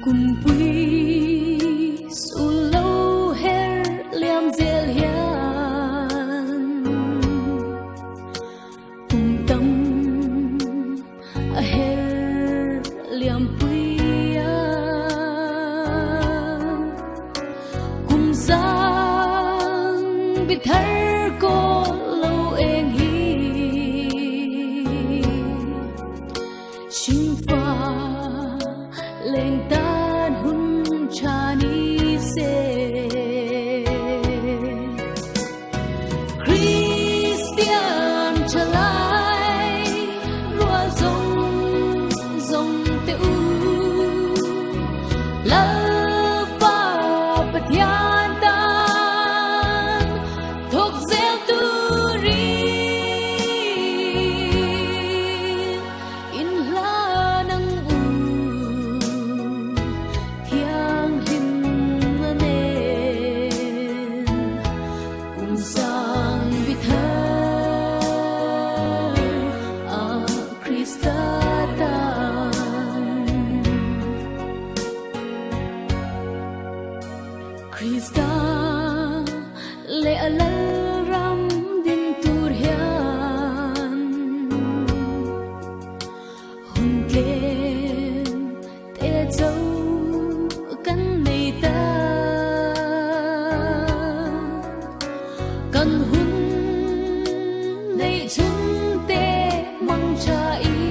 cùng quy su lâu her liam dễ hiền cùng tâm her liam quy cùng sang bị thở cô lâu em hi xin pha lên tan hun chani se Christian chalai rua zong zong te u la pa pathian tan thok zel tu ri in la nang u thiang him ne cùng sang vi thơ a Christa tan Christa le ala ram din tur hian hun tlem te châu kan nei ta kan hun nei chung te mang cha in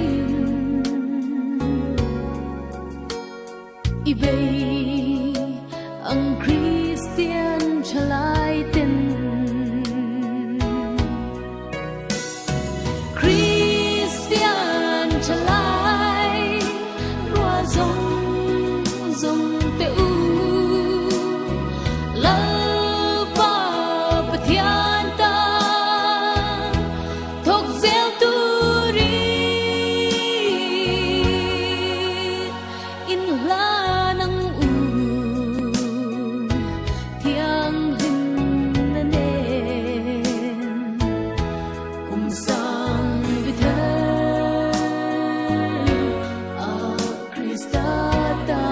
ibei ang Christian chalai tin Christian chalai rua zong zong te u la pa pathian tan thok zel tu ri in la nang u thiang him na nen cùng sang vi thơ a Christa tan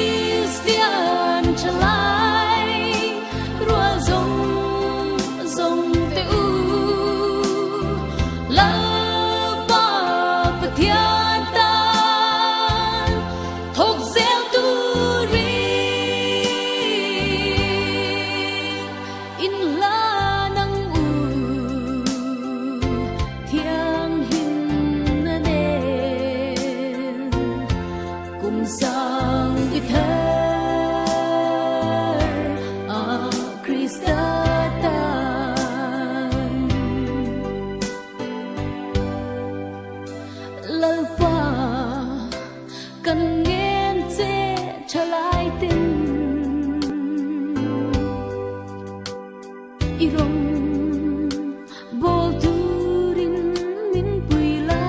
Christian chalai rua zong zong te u la pa pathian tan thok zel tu ri in la nang u thiang him na nen cùng sang vi thơ a Christa tan lal pa kan ngen che chalai tin irong bol turin min puila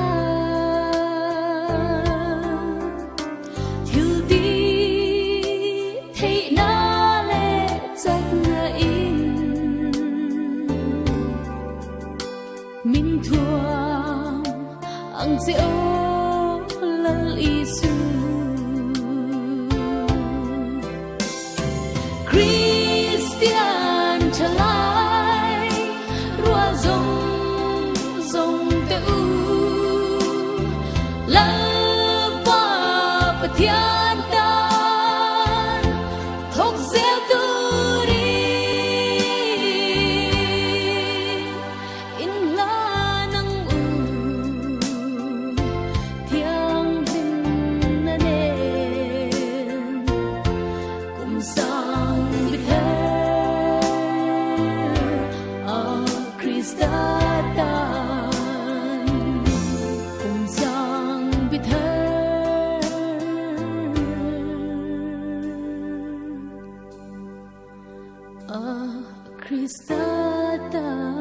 thiếu đi thấy na lệ chắc na in min thua ang diệu lal isu Christian chalai rua zong zong te u la pa pathian tan thok zel tu ri in la nang u thiang him na nen cùng sang vi thơ a Christa tan cùng sang vi thơ a Krista ta